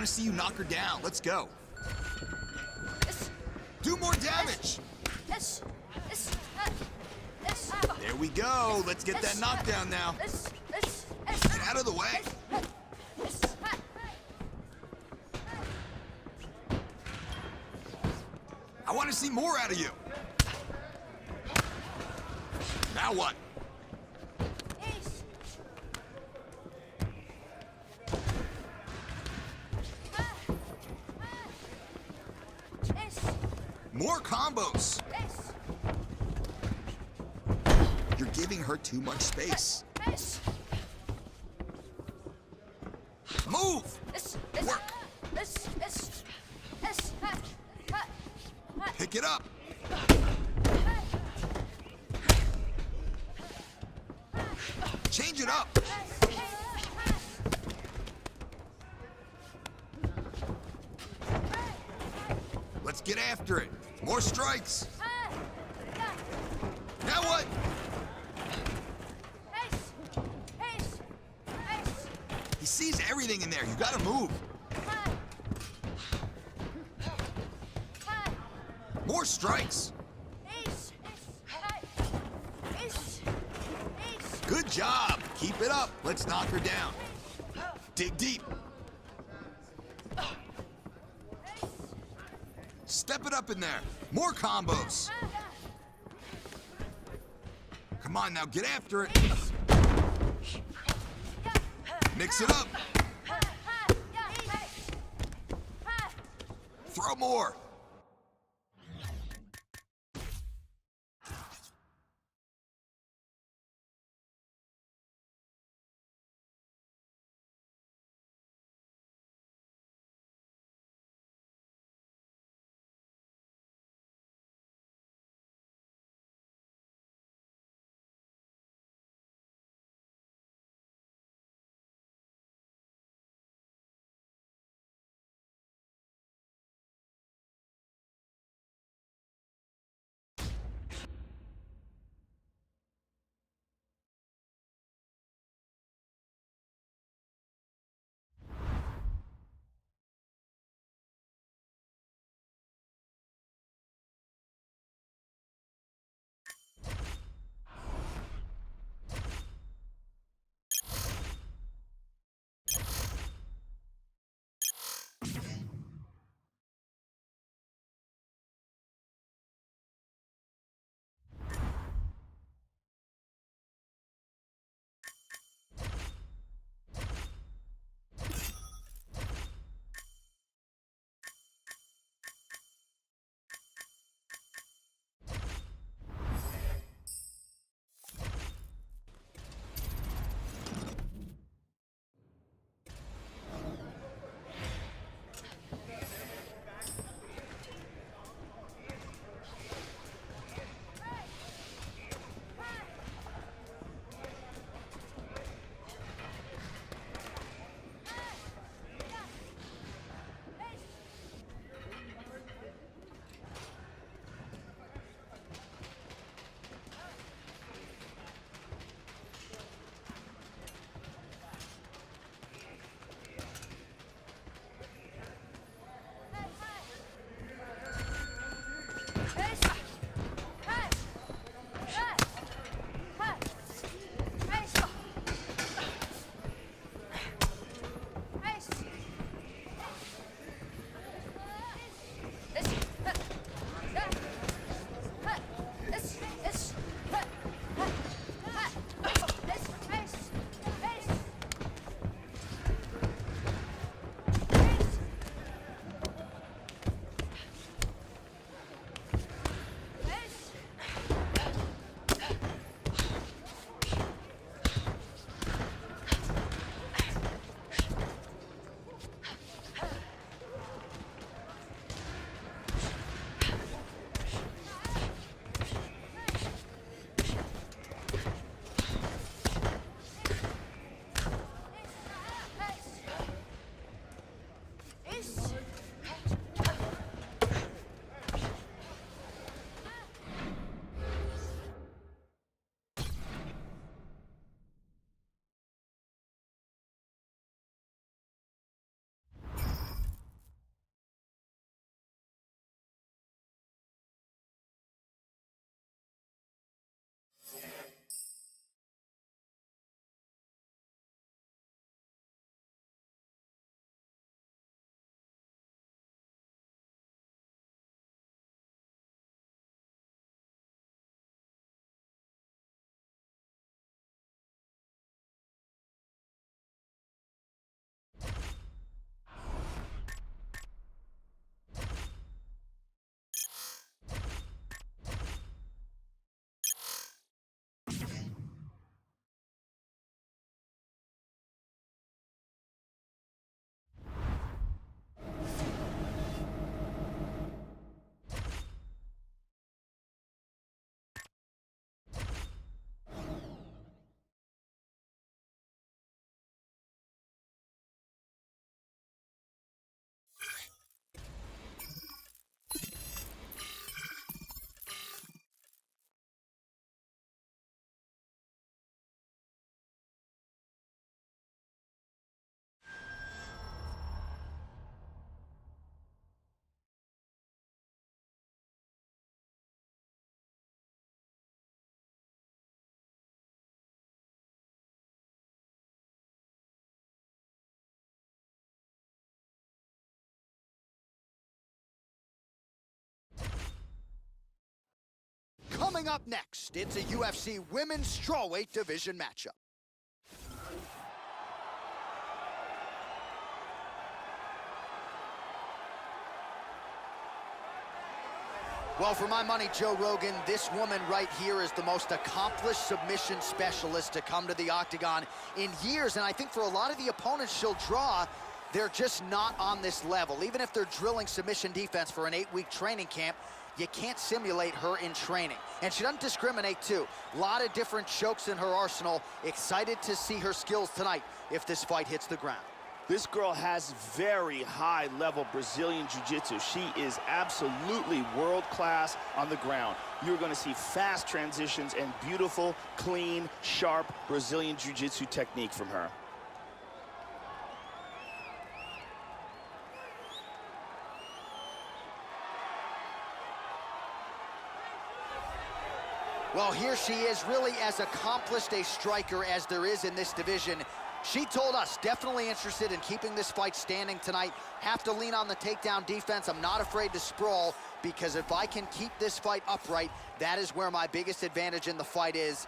want to see you knock her down. Let's go. Do more damage. There we go. Let's get that knockdown now. Get out of the way. I want to see more out of you. Now what? More combos. You're giving her too much space. Move. Work. Pick it up. Change it up. Let's get after it. More strikes. Now what? He sees everything in there. You gotta move. More strikes. Good job. Keep it up. Let's knock her down. Dig deep. Step it up in there. More combos. Come on now, get after it. Mix it up. Throw more. Coming up next, it's a UFC Women's Strawweight Division matchup. Well, for my money, Joe Rogan, this woman right here is the most accomplished submission specialist to come to the octagon in years. And I think for a lot of the opponents she'll draw, they're just not on this level. Even if they're drilling submission defense for an 8-week training camp, you can't simulate her in training. And she doesn't discriminate, too. A lot of different chokes in her arsenal. Excited to see her skills tonight if this fight hits the ground. This girl has very high-level Brazilian Jiu-Jitsu. She is absolutely world-class on the ground. You're going to see fast transitions and beautiful, clean, sharp Brazilian Jiu-Jitsu technique from her. Well, here she is, really as accomplished a striker as there is in this division. She told us, definitely interested in keeping this fight standing tonight. Have to lean on the takedown defense. I'm not afraid to sprawl, because if I can keep this fight upright, that is where my biggest advantage in the fight is.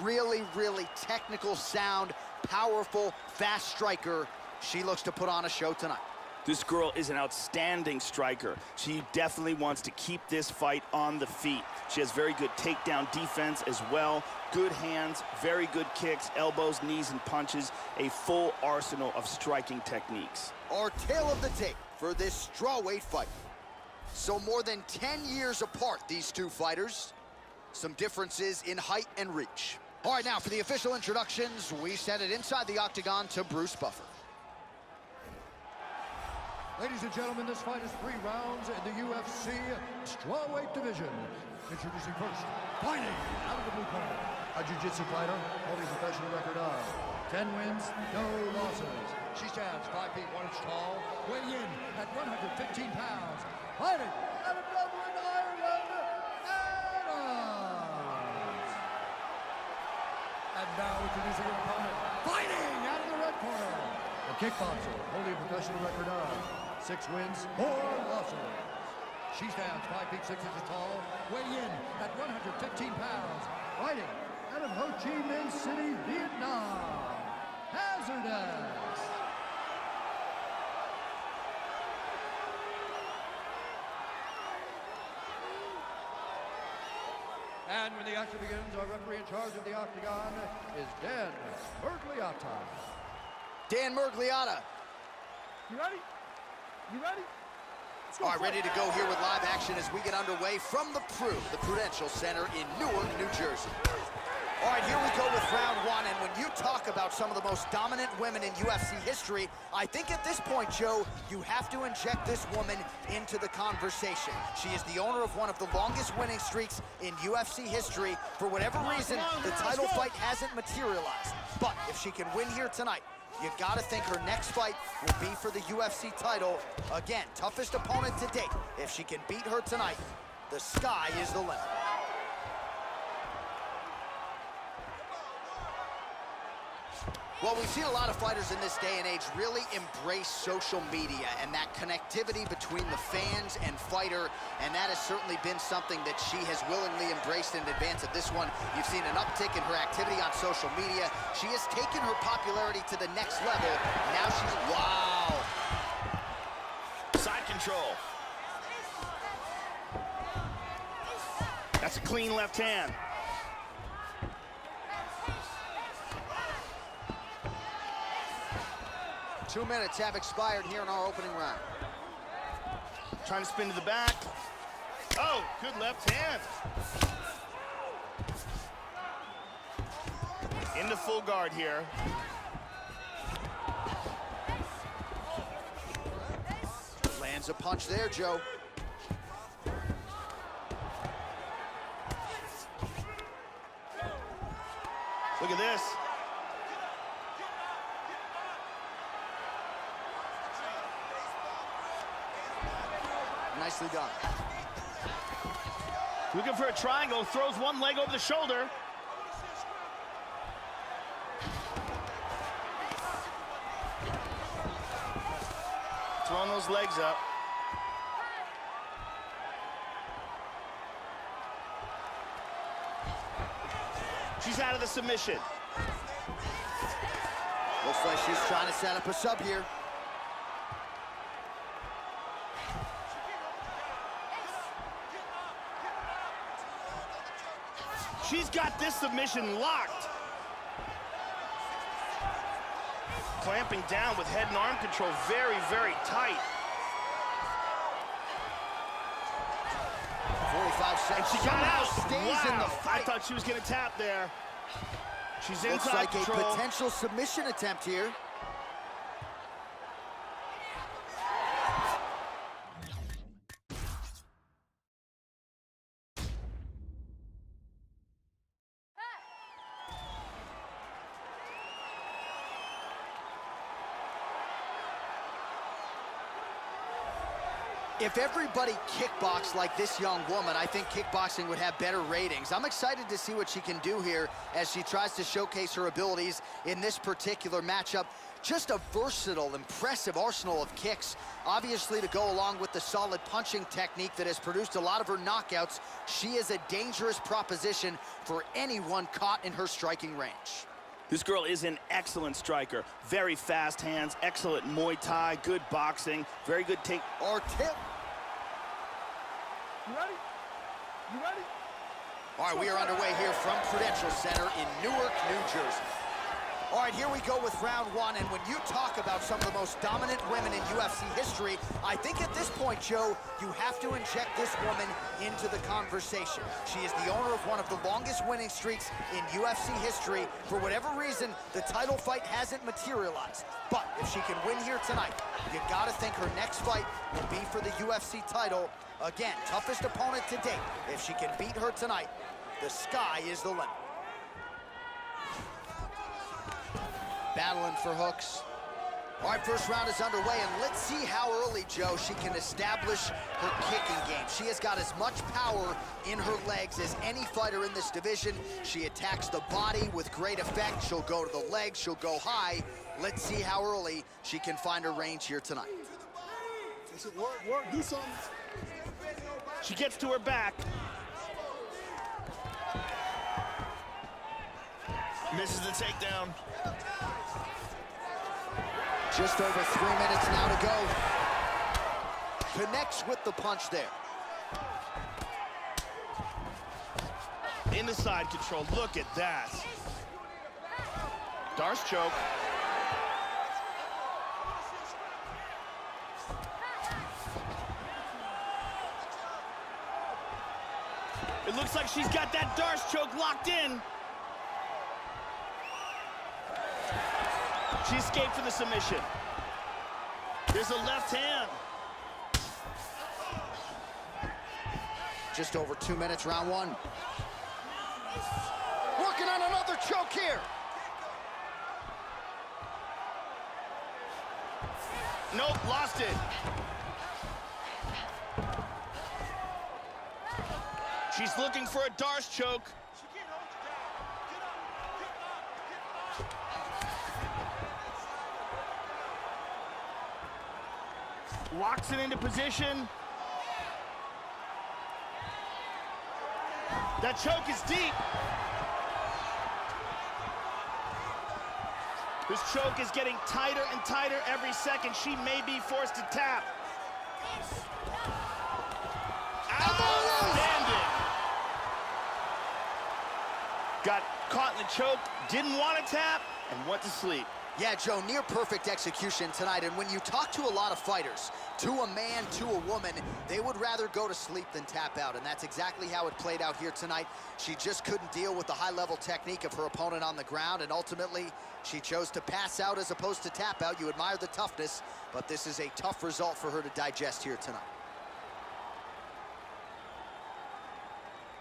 Really, really technical, sound, powerful, fast striker. She looks to put on a show tonight. This girl is an outstanding striker. She definitely wants to keep this fight on the feet. She has very good takedown defense as well. Good hands, very good kicks, elbows, knees, and punches. A full arsenal of striking techniques. Our tale of the tape for this strawweight fight. So more than 10 years apart, these two fighters. Some differences in height and reach. All right, now for the official introductions, we send it inside the octagon to Bruce Buffer. Ladies and gentlemen, this fight is 3 rounds in the UFC strawweight division. Introducing first, fighting out of the blue corner, a jiu-jitsu fighter holding a professional record of 10 wins, no losses. She stands 5 feet 1 inch tall, weighing in at 115 pounds. Fighting out of Dublin, Ireland, Adams. And now introducing her opponent, fighting out of the red corner, a kickboxer holding a professional record of 6 wins, 4 losses. She stands 5 feet 6 inches tall, weighing in at 115 pounds, fighting out of Ho Chi Minh City, Vietnam, Hazardous. And when the action begins, our referee in charge of the octagon is Dan. Dan Murgliata. You ready? You ready? All right, ready to go here with live action as we get underway from the Prudential Center in Newark, New Jersey. All right, here we go with round 1, and when you talk about some of the most dominant women in UFC history, I think at this point, Joe, you have to inject this woman into the conversation. She is the owner of one of the longest winning streaks in UFC history. For whatever reason, the title fight hasn't materialized. But if she can win here tonight, you gotta think her next fight will be for the UFC title. Again, toughest opponent to date. If she can beat her tonight, the sky is the limit. Well, we've seen a lot of fighters in this day and age really embrace social media and that connectivity between the fans and fighter, and that has certainly been something that she has willingly embraced in advance of this one. You've seen an uptick in her activity on social media. She has taken her popularity to the next level. Now she's, wow. Side control. That's a clean left hand. 2 minutes have expired here in our opening round. Trying to spin to the back. Oh, good left hand. Into full guard here. Lands a punch there, Joe. Look at this. Nicely done. Looking for a triangle, throws one leg over the shoulder. Throwing those legs up. She's out of the submission. Looks like she's trying to set up a sub here. She's got this submission locked. Clamping down with head and arm control very, very tight. 45 seconds. And she got out. Stays in the fight. I thought she was going to tap there. She's Looks inside like control. a potential submission attempt here. If everybody kickboxed like this young woman, I think kickboxing would have better ratings. I'm excited to see what she can do here as she tries to showcase her abilities in this particular matchup. Just a versatile, impressive arsenal of kicks, obviously to go along with the solid punching technique that has produced a lot of her knockouts. She is a dangerous proposition for anyone caught in her striking range. This girl is an excellent striker. Very fast hands, excellent Muay Thai, good boxing, very good take. Or tip. You ready? You ready? All right, we are underway here from Prudential Center in Newark, New Jersey. All right, here we go with round one, and when you talk about some of the most dominant women in UFC history, I think at this point, Joe, you have to inject this woman into the conversation. She is the owner of one of the longest winning streaks in UFC history. For whatever reason, the title fight hasn't materialized. But if she can win here tonight, you gotta think her next fight will be for the UFC title. Again, toughest opponent to date. If she can beat her tonight, the sky is the limit. Battling for hooks. All right, first round is underway, and let's see how early, Joe, she can establish her kicking game. She has got as much power in her legs as any fighter in this division. She attacks the body with great effect. She'll go to the legs, she'll go high. Let's see how early she can find her range here tonight. Work, do something. She gets to her back. Misses the takedown. Just over 3 minutes now to go. Connects with the punch there. In the side control, look at that. Darce choke. It looks like she's got that Darce choke locked in. She escaped for the submission. There's a left hand. Just over 2 minutes, round one. Working on another choke here. Nope, lost it. She's looking for a Darce choke. Locks it into position. That choke is deep. This choke is getting tighter and tighter every second. She may be forced to tap. Outstanding. Got caught in the choke, didn't want to tap, and went to sleep. Yeah, Joe, near perfect execution tonight. And when you talk to a lot of fighters, to a man, to a woman, they would rather go to sleep than tap out. And that's exactly how it played out here tonight. She just couldn't deal with the high-level technique of her opponent on the ground. And ultimately, she chose to pass out as opposed to tap out. You admire the toughness, but this is a tough result for her to digest here tonight.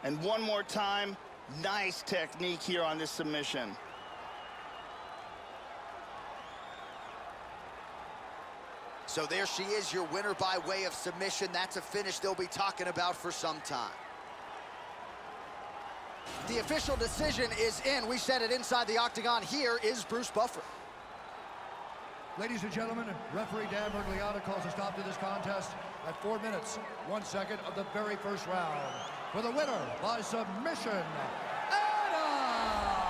And one more time, nice technique here on this submission. So there she is, your winner by way of submission. That's a finish they'll be talking about for some time. The official decision is in. We said it inside the octagon. Here is Bruce Buffer. Ladies and gentlemen, referee Dan Bergliata calls a stop to this contest at 4 minutes, 1 second of the very first round. For the winner by submission, Adam!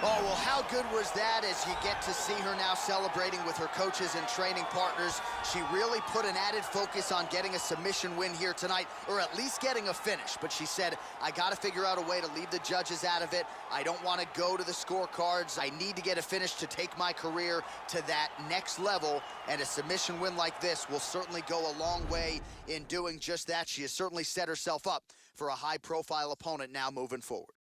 Oh, well, how good was that as you get to see her now celebrating with her coaches and training partners. She really put an added focus on getting a submission win here tonight, or at least getting a finish. But she said, I got to figure out a way to leave the judges out of it. I don't want to go to the scorecards. I need to get a finish to take my career to that next level. And a submission win like this will certainly go a long way in doing just that. She has certainly set herself up for a high-profile opponent now moving forward.